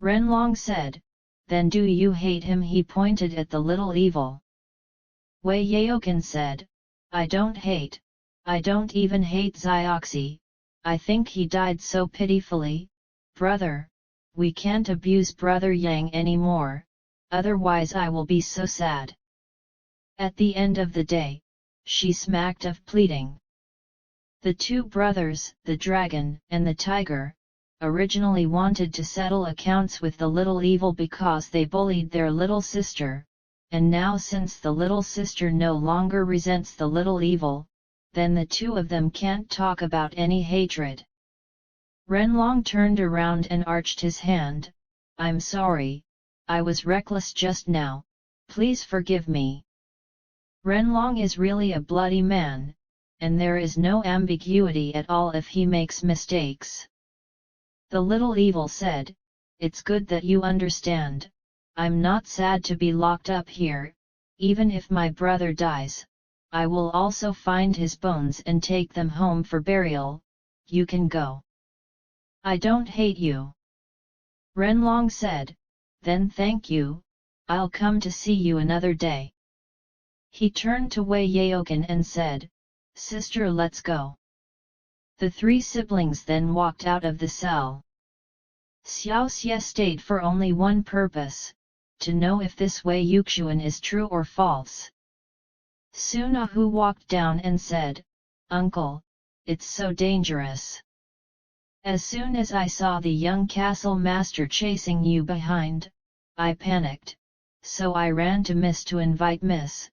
Renlong said, then do you hate him? He pointed at the little evil. Wei Yaoken said, I don't hate, I don't even hate Xiaoxie, I think he died so pitifully. Brother, we can't abuse Brother Yang anymore, otherwise I will be so sad. At the end of the day, she smacked of pleading. The two brothers, the dragon and the tiger, originally wanted to settle accounts with the little evil because they bullied their little sister, and now since the little sister no longer resents the little evil, then the two of them can't talk about any hatred. Renlong turned around and arched his hand. I'm sorry, I was reckless just now, please forgive me. Renlong is really a bloody man, and there is no ambiguity at all if he makes mistakes. The little evil said, it's good that you understand, I'm not sad to be locked up here, even if my brother dies, I will also find his bones and take them home for burial, you can go. I don't hate you. Renlong said, then thank you, I'll come to see you another day. He turned to Wei Yaoken and said, sister, let's go. The three siblings then walked out of the cell. Xiaoxie stayed for only one purpose, to know if this Wei Yuxuan is true or false. Soon Ahu walked down and said, Uncle, it's so dangerous. As soon as I saw the young castle master chasing you behind, I panicked, so I ran to Miss to invite Miss,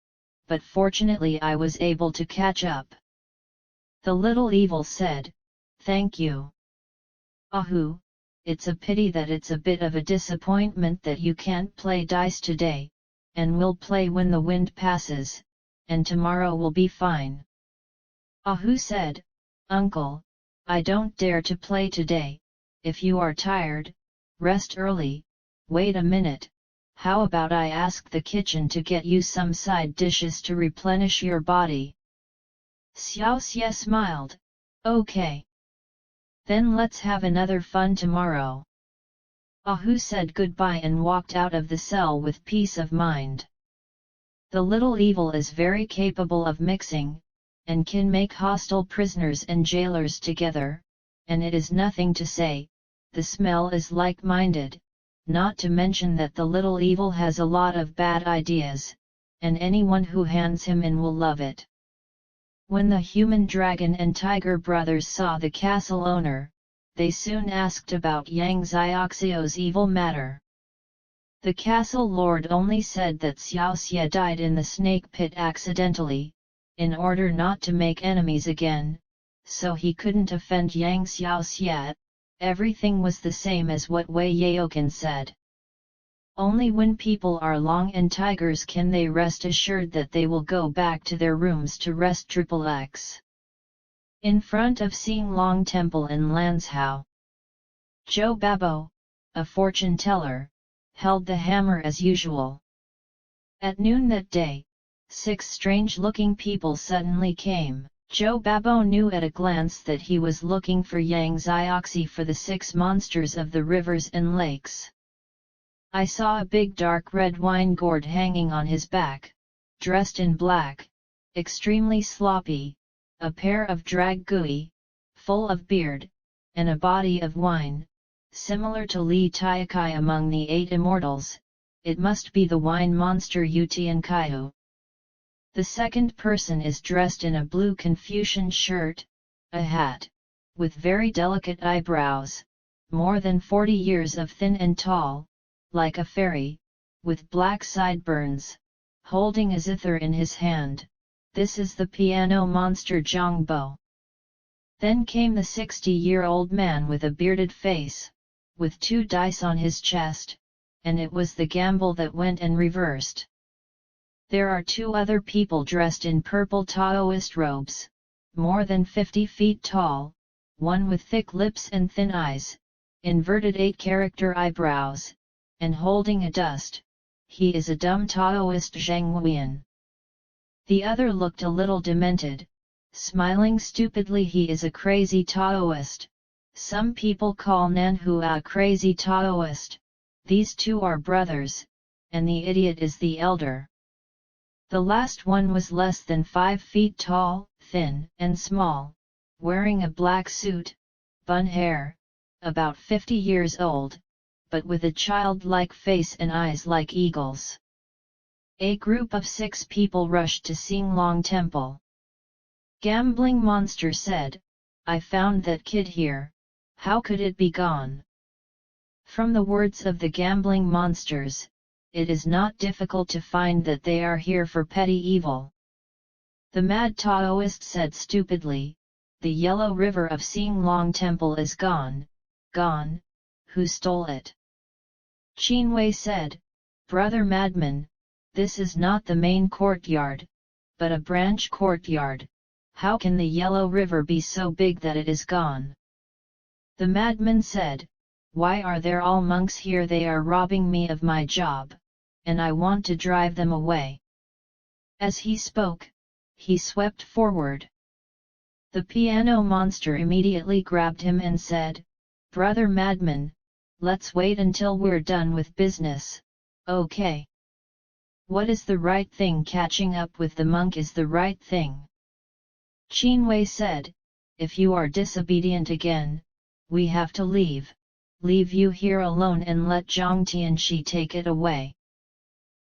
but fortunately I was able to catch up. The little evil said, thank you. Ahu, it's a pity that it's a bit of a disappointment that you can't play dice today, and we'll play when the wind passes, and tomorrow will be fine. Ahu said, Uncle, I don't dare to play today, if you are tired, rest early. Wait a minute, how about I ask the kitchen to get you some side dishes to replenish your body? Xiaoxie smiled, okay. Then let's have another fun tomorrow. Ahu said goodbye and walked out of the cell with peace of mind. The little evil is very capable of mixing, and can make hostile prisoners and jailers together, and it is nothing to say, the smell is like-minded, not to mention that the little evil has a lot of bad ideas, and anyone who hands him in will love it. When the human dragon and tiger brothers saw the castle owner, they soon asked about Yang Xiaoxie's evil matter. The castle lord only said that Xiaoxie died in the snake pit accidentally, in order not to make enemies again, so he couldn't offend Yang Xiaoxie. Everything was the same as what Wei Yaoken said. Only when people are long and tigers can they rest assured that they will go back to their rooms to rest. XXX. In front of Xing Long Temple in Lanzhou, Zhou Babo, a fortune teller, held the hammer as usual. At noon that day, 6 strange-looking people suddenly came. Zhou Babo knew at a glance that he was looking for Yang Xiaoxie for the 6 monsters of the rivers and lakes. I saw a big dark red wine gourd hanging on his back, dressed in black, extremely sloppy, a pair of drag gui, full of beard, and a body of wine, similar to Li Taikai among the 8 immortals. It must be the wine monster Yutian Kaihu. The second person is dressed in a blue Confucian shirt, a hat, with very delicate eyebrows, more than 40 years of thin and tall, like a fairy, with black sideburns, holding a zither in his hand. This is the piano monster Zhang Bo. Then came the 60-year-old man with a bearded face, with 2 dice on his chest, and it was the gamble that went and reversed. There are 2 other people dressed in purple Taoist robes, more than 50 feet tall, one with thick lips and thin eyes, inverted 8-character eyebrows, and holding a dust. He is a dumb Taoist Zhang Huiyan. The other looked a little demented, smiling stupidly. He is a crazy Taoist. Some people call Nanhua a crazy Taoist, these two are brothers, and the idiot is the elder. The last one was less than 5 feet tall, thin and small, wearing a black suit, bun hair, about 50 years old, but with a childlike face and eyes like eagles. A group of 6 people rushed to Xinglong Temple. Gambling Monster said, "I found that kid here, how could it be gone?" From the words of the gambling monsters, it is not difficult to find that they are here for petty evil. The mad Taoist said stupidly, "The yellow river of Xinglong Temple is gone, gone, who stole it?" Qin Wei said, "Brother Madman, this is not the main courtyard, but a branch courtyard. How can the yellow river be so big that it is gone?" The madman said, "Why are there all monks here? They are robbing me of my job, and I want to drive them away." As he spoke, he swept forward. The piano monster immediately grabbed him and said, "Brother Madman, let's wait until we're done with business, okay? What is the right thing? Catching up with the monk is the right thing." Qin Wei said, "If you are disobedient again, we have to leave you here alone and let Zhang Tianqi take it away."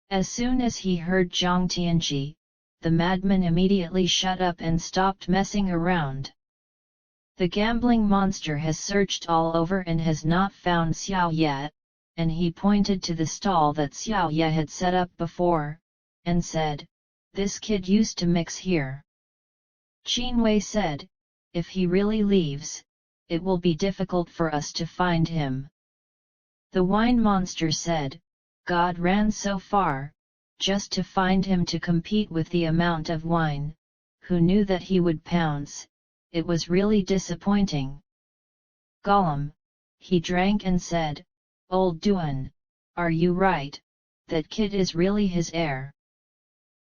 As soon as he heard Zhang Tianqi, the madman immediately shut up and stopped messing around. The gambling monster has searched all over and has not found Xiao yet, and he pointed to the stall that Xiao Ye had set up before, and said, "This kid used to mix here." Qin Wei said, "If he really leaves, it will be difficult for us to find him." The wine monster said, "God ran so far, just to find him to compete with the amount of wine, who knew that he would pounce, it was really disappointing." Gollum, he drank and said, "Old Duan, are you right, that kid is really his heir?"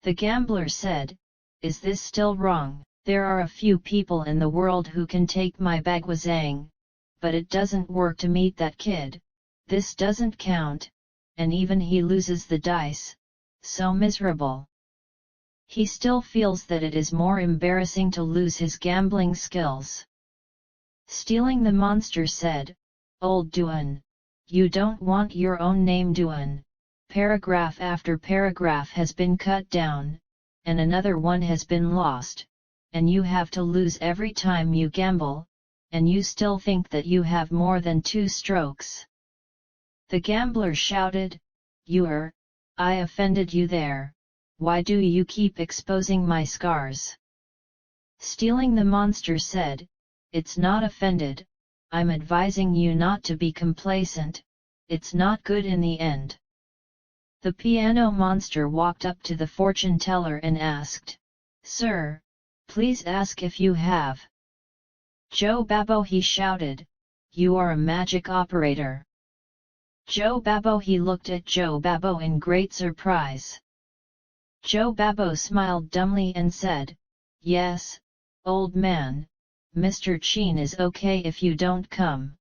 The gambler said, "Is this still wrong? There are a few people in the world who can take my Bagwazang, but it doesn't work to meet that kid, this doesn't count, and even he loses the dice, so miserable. He still feels that it is more embarrassing to lose his gambling skills." Stealing the monster said, "Old Duan, you don't want your own name Duan, paragraph after paragraph has been cut down, and another one has been lost, and you have to lose every time you gamble, and you still think that you have more than 2 strokes." The gambler shouted, I offended you there, why do you keep exposing my scars?" Stealing the monster said, "It's not offended, I'm advising you not to be complacent, it's not good in the end." The piano monster walked up to the fortune teller and asked, "Sir, please ask if you have." "Joe Babbo," he shouted, "you are a magic operator." Joe Babbo, he looked at Joe Babbo in great surprise. Joe Babbo smiled dumbly and said, "Yes, old man, Mr. Qin is okay if you don't come."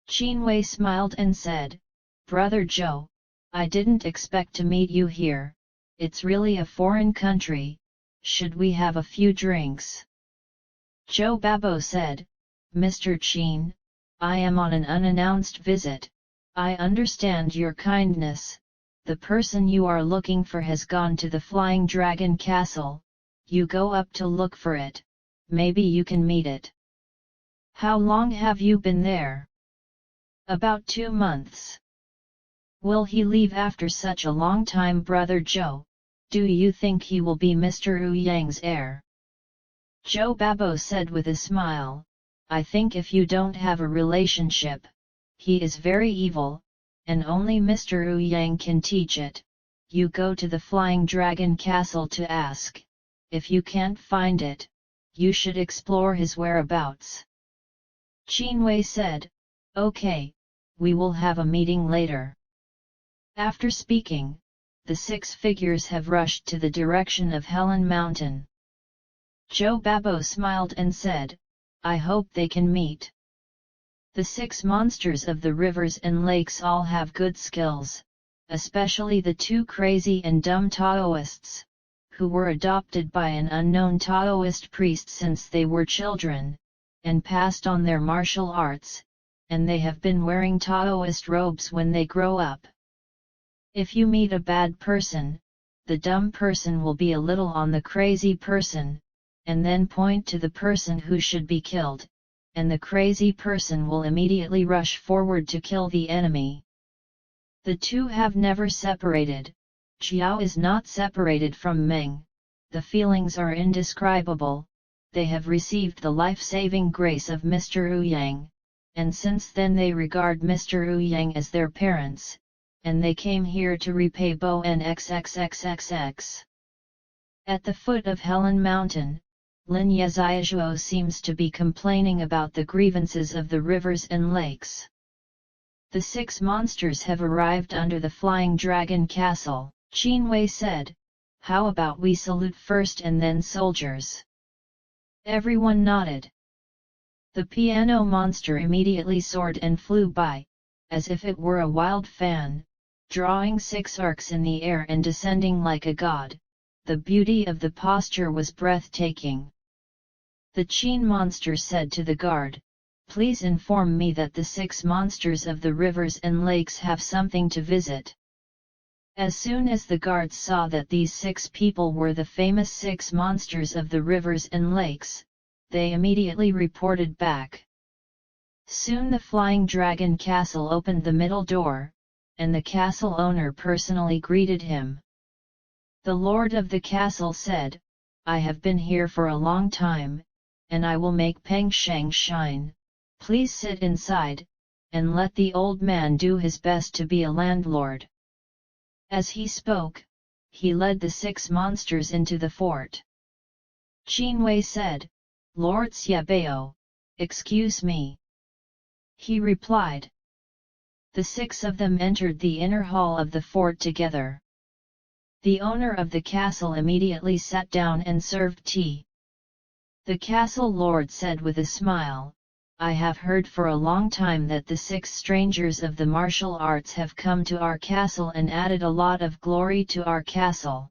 Qin Wei smiled and said, "Brother Joe, I didn't expect to meet you here, it's really a foreign country, should we have a few drinks?" Joe Babbo said, "Mr. Qin, I am on an unannounced visit, I understand your kindness, the person you are looking for has gone to the Flying Dragon Castle, you go up to look for it, maybe you can meet it." "How long have you been there?" "About 2 months." "Will he leave after such a long time?" "Brother Joe, do you think he will be Mr. Wu Yang's heir?" Joe Babbo said with a smile, "I think if you don't have a relationship, he is very evil, and only Mr. Wu Yang can teach it. You go to the Flying Dragon Castle to ask. If you can't find it, you should explore his whereabouts." Qin Wei said, "Okay, we will have a meeting later." After speaking, the 6 figures have rushed to the direction of Helen Mountain. Joe Babbo smiled and said, "I hope they can meet." The 6 monsters of the rivers and lakes all have good skills, especially the 2 crazy and dumb Taoists, who were adopted by an unknown Taoist priest since they were children, and passed on their martial arts, and they have been wearing Taoist robes when they grow up. If you meet a bad person, the dumb person will be a little on the crazy person, and then point to the person who should be killed, and the crazy person will immediately rush forward to kill the enemy. The 2 have never separated. Xiao is not separated from Meng. The feelings are indescribable. They have received the life-saving grace of Mr. Wu Yang, and since then they regard Mr. Wu Yang as their parents, and they came here to repay Bo NXXXXX. At the foot of Helen Mountain, Lin Yeziazhuo seems to be complaining about the grievances of the rivers and lakes. The 6 monsters have arrived under the Flying Dragon Castle. Qin Wei said, "How about we salute first and then soldiers?" Everyone nodded. The piano monster immediately soared and flew by, as if it were a wild fan, drawing 6 arcs in the air and descending like a god. The beauty of the posture was breathtaking. The Qin monster said to the guard, "Please inform me that the 6 monsters of the rivers and lakes have something to visit." As soon as the guards saw that these 6 people were the famous 6 monsters of the rivers and lakes, they immediately reported back. Soon the Flying Dragon Castle opened the middle door, and the castle owner personally greeted him. The lord of the castle said, "I have been here for a long time, and I will make Peng Sheng shine. Please sit inside, and let the old man do his best to be a landlord." As he spoke, he led the 6 monsters into the fort. Qin Wei said, "Lord Xiaobao, excuse me." He replied. The 6 of them entered the inner hall of the fort together. The owner of the castle immediately sat down and served tea. The castle lord said with a smile, "I have heard for a long time that the 6 strangers of the martial arts have come to our castle and added a lot of glory to our castle."